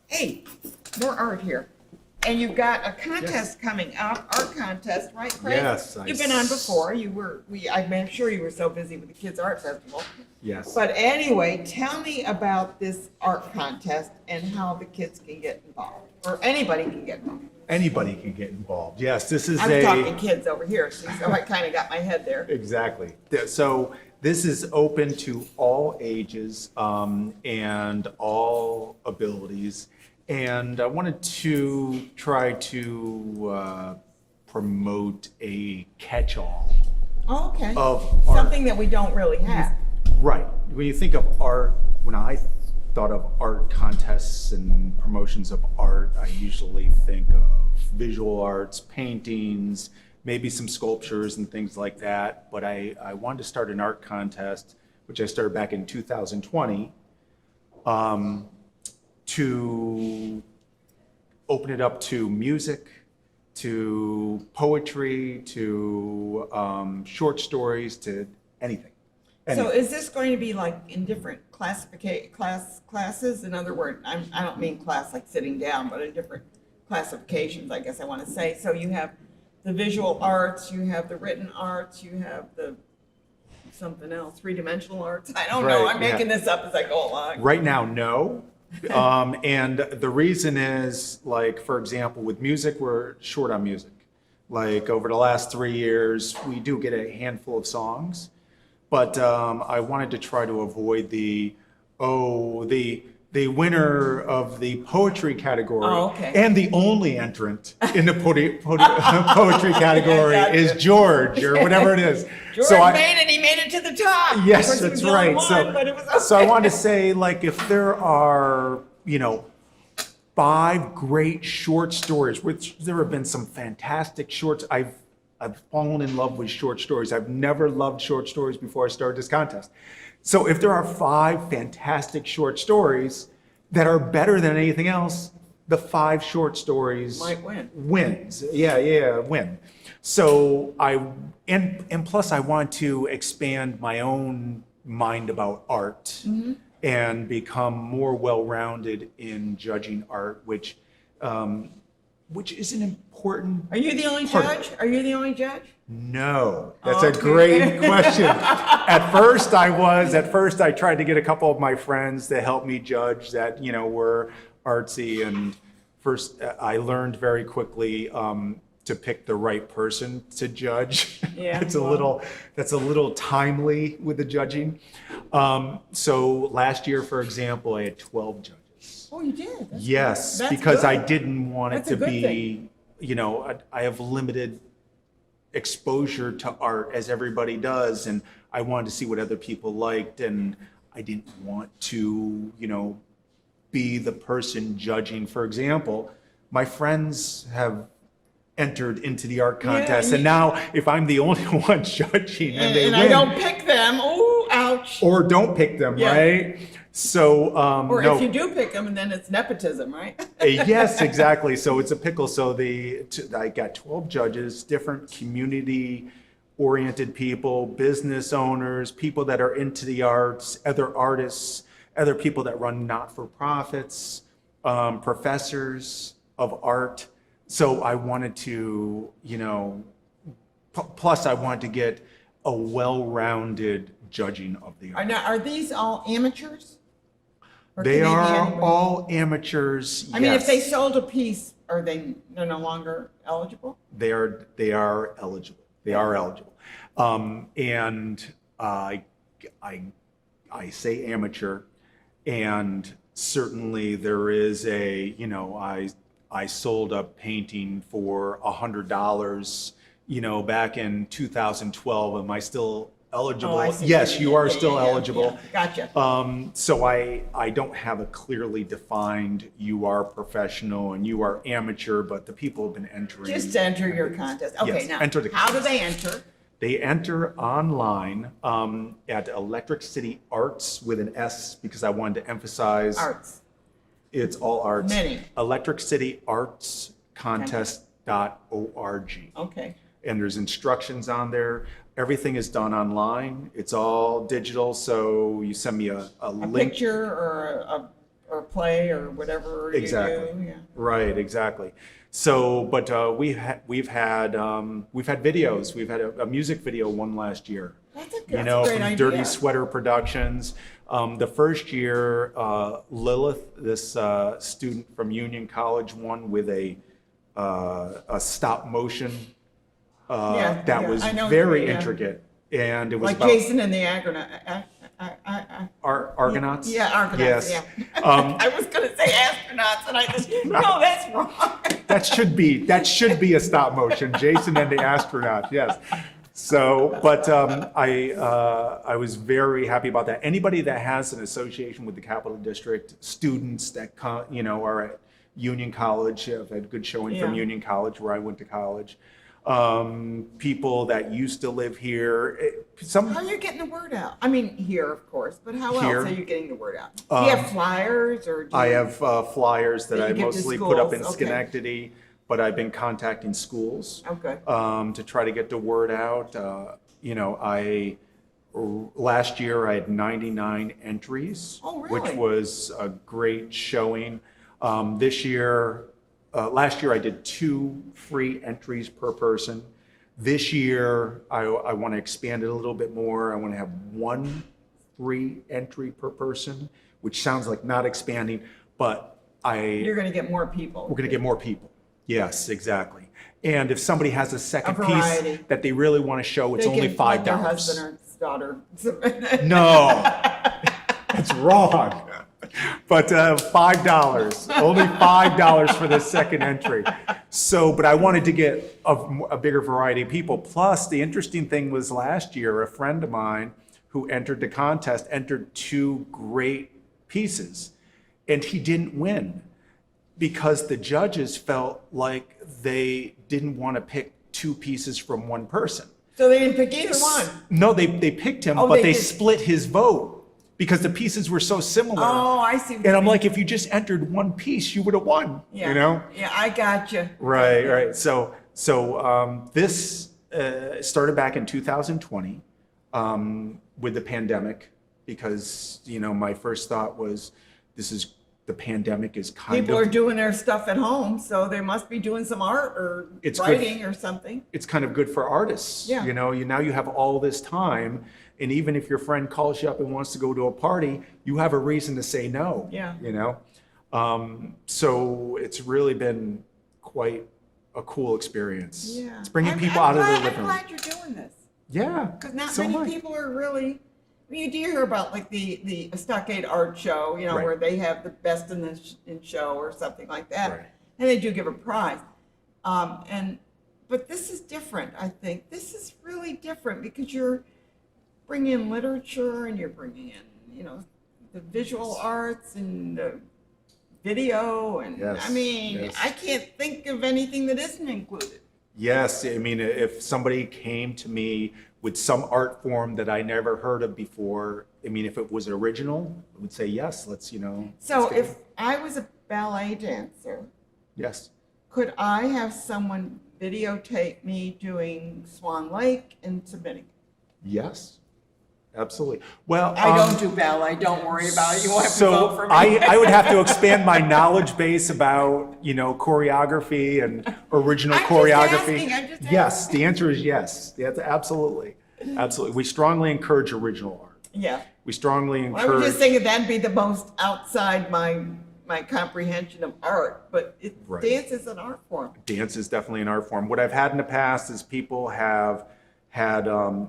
Hey, more art here. And you've got a contest coming up, art contest, right, Craig? Yes. You've been on before. I'm sure you were so busy with the Kids Art Festival. Yes. But anyway, tell me about this art contest and how the kids can get involved, or anybody can get involved. Anybody can get involved. Yes, this is I'm talking kids over here, so I kind of got my head there. Exactly. So this is open to all ages and all abilities. And I wanted to try to promote a catch-all Oh, okay. of art. Something that we don't really have. Right. When you think of art, when I thought of art contests and promotions of art, I usually think of visual arts, paintings, maybe some sculptures and things like that. But I wanted to start an art contest, which I started back in 2020, to open it up to music, to poetry, to short stories, to anything. So is this going to be like in different classes? In other words, I don't mean class like sitting down, but in different classifications, I guess I want to say. So you have the visual arts, you have the written arts, you have the something else, three-dimensional arts. I don't know. Right, I'm making this up as I go along. Right now, no. And the reason is, like, for example, with music, we're short on music. Like, over the last 3 years, we do get a handful of songs, but I wanted to try to avoid the winner of the poetry category and the only entrant in the poetry category is George or whatever it is. George made it. He made it to the top. Yes, that's right. So I wanted to say, like, if there are, 5 great short stories, which there have been some fantastic shorts. I've fallen in love with short stories. I've never loved short stories before I started this contest. So if there are 5 fantastic short stories that are better than anything else, the 5 short stories might win. Wins. Win. So and plus I want to expand my own mind about art and become more well-rounded in judging art, which is an important. Are you the only judge? Are you the only judge? No, that's a great question. At first I tried to get a couple of my friends to help me judge that, were artsy, and first I learned very quickly to pick the right person to judge. Yeah. That's a little timely with the judging. So last year, for example, I had 12 judges. Oh, you did? Yes, because I didn't want it to be, I have limited exposure to art as everybody does, and I wanted to see what other people liked, and I didn't want to, be the person judging. For example, my friends have entered into the art contest, and now if I'm the only one judging and they win, I don't pick them, oh, ouch. Or don't pick them, right? So, or if you do pick them, and then it's nepotism, right? Yes, exactly. So it's a pickle. So I got 12 judges, different community-oriented people, business owners, people that are into the arts, other artists, other people that run not-for-profits, professors of art. So I wanted to, plus I wanted to get a well-rounded judging of the art. Are these all amateurs? They are all amateurs. Yes. I mean, if they sold a piece, they're no longer eligible? They are eligible. They are eligible. And I say amateur, and certainly there is I sold a painting for $100, back in 2012. Am I still eligible? Oh, I see. Yes, you are still eligible. Yeah. Gotcha. So I don't have a clearly defined, you are professional and you are amateur, but the people have been entering. Just enter your contest. Okay, Yes, now, enter the how do they enter? They enter online at Electric City Arts with an S, because I wanted to emphasize Arts. It's all arts. Many. electricityartscontest.org. Okay. And there's instructions on there. Everything is done online. It's all digital. So you send me a link. Picture or or play or whatever you Exactly. do. Yeah. Right, exactly. So, but we've had videos. We've had a music video one last year. That's a From great Dirty idea. Sweater Productions. The first year, Lilith, this student from Union College, won with a stop motion that was I know, very yeah. intricate, and it was Like about Jason and the Argonaut. Argonauts. Yeah, Argonauts. Yes. Yeah. I was going to say astronauts, and I just no, that's wrong. That should be a stop motion. Jason and the Astronaut. Yes. So, but I was very happy about that. Anybody that has an association with the Capital District, students that are at Union College, I've had good showing from Yeah. Union College where I went to college. People that used to live here. How are you getting the word out? I mean, here, of course, but how Here. else are you getting the word out? Do you have flyers or? I have flyers that That you I give to mostly put up schools, in okay. Schenectady, but I've been contacting schools. Okay. To try to get the word out. Last year I had 99 entries, Oh, which really? was a great showing. Last year I did 2 free entries per person. This year I want to expand it a little bit more. I want to have 1 free entry per person, which sounds like not expanding, but You're going to get more people. we're going to get more people. Yes, exactly. And if somebody has a second A piece variety. that they really want to show, it's They only can $5. let their husband or daughter. No, that's wrong. But $5, only $5 for the second entry. So, but I wanted to get a bigger variety of people. Plus, the interesting thing was last year, a friend of mine who entered the contest entered 2 great pieces, and he didn't win because the judges felt like they didn't want to pick 2 pieces from one person. So they didn't pick either one. No, they picked him, Oh, but they they did. split his vote because the pieces were so similar. Oh, I see. What And you I'm mean. like, if you just entered 1 piece, you would have won. Yeah. You know? Yeah, I got you. Right. So this started back in 2020 with the pandemic, because my first thought was, the pandemic is kind People of are doing their stuff at home, so they must be doing some art or It's good. writing or something. it's kind of good for artists. Yeah. Now you have all this time, and even if your friend calls you up and wants to go to a party, you have a reason to say no. Yeah. So it's really been quite a cool experience. Yeah. It's bringing I'm- people I'm out of glad- their living I'm room. glad you're doing this. Yeah. Because not so many am I. people are really. I mean, you do hear about like the Stockade Art Show, Right. where they have the best in the in show or something like that, Right. and they do give a prize. But this is different. I think this is really different because you're bringing in literature and you're bringing in, the visual arts and the video, and Yes, I mean, yes. I can't think of anything that isn't included. Yes, I mean, if somebody came to me with some art form that I never heard of before, I mean, if it was original, I would say yes. Let's So let's get if it. I was a ballet dancer, Yes, could I have someone videotape me doing Swan Lake and submitting? yes, absolutely. Well, I don't do ballet. Don't worry about it. You won't have to so vote for me. I would have to expand my knowledge base about choreography and original I'm just choreography. asking, I'm just Yes, asking. the answer is yes. That's absolutely. We strongly encourage original art. Yeah. We strongly I was encourage. just thinking that'd be the most outside my comprehension of art, but Right. dance is an art form. Dance is definitely an art form. What I've had in the past is people have had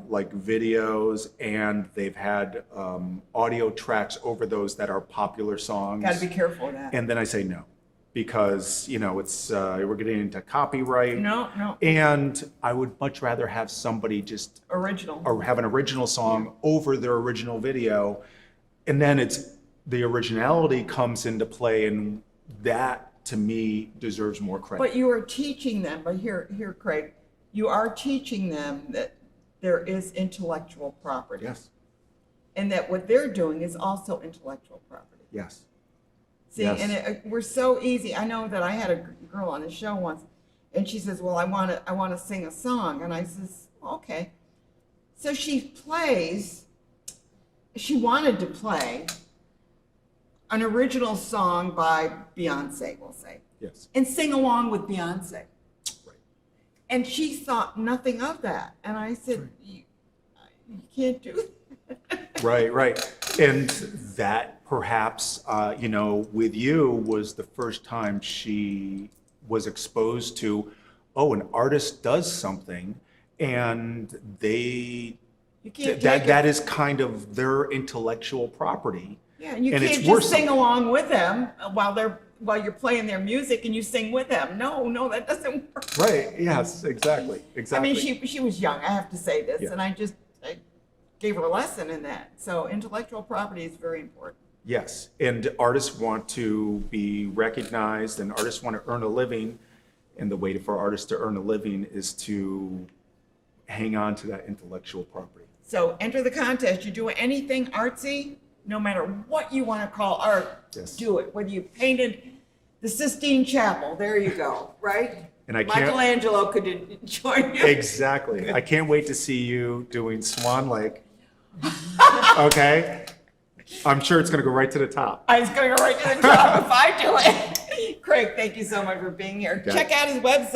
like videos, and they've had audio tracks over those that are popular songs. Got to be careful of that. And then I say no, because it's we're getting into copyright. No, And I would much rather have somebody just original. or have an original song over their original video, and then the originality comes into play, and that to me deserves more credit. But you are teaching them, but here, Craig, you are teaching them that there is intellectual property. Yes, And that what they're doing is also intellectual property. yes. See, Yes. and we're so easy. I know that I had a girl on the show once, and she says, "Well, I want to sing a song," and I says, "Okay." So she plays. She wanted to play an original song by Beyonce, we'll say, Yes. and sing along with Beyonce. Right. And she thought nothing of that. And I said, you can't do that. Right. And that perhaps, with you was the first time she was exposed to, oh, an artist does something and You can't that is kind of their intellectual property. Yeah, and you and can't it's just worth sing something. along with them while you're playing their music and you sing with them. No, that doesn't work. Right. Yes, exactly. I mean, she was young, I have to say this, Yeah. and I gave her a lesson in that. So intellectual property is very important. Yes, and artists want to be recognized and artists want to earn a living. And the way for artists to earn a living is to hang on to that intellectual property. So enter the contest. You do anything artsy, no matter what you want to call art, Yes. do it. Whether you painted the Sistine Chapel, there you go, right? And I can't- Michelangelo could join you. Exactly. I can't wait to see you doing Swan Lake. Okay? I'm sure it's going to go right to the top. I was going to go right to the top if I do it. Craig, thank you so much for being here. Okay. Check out his website.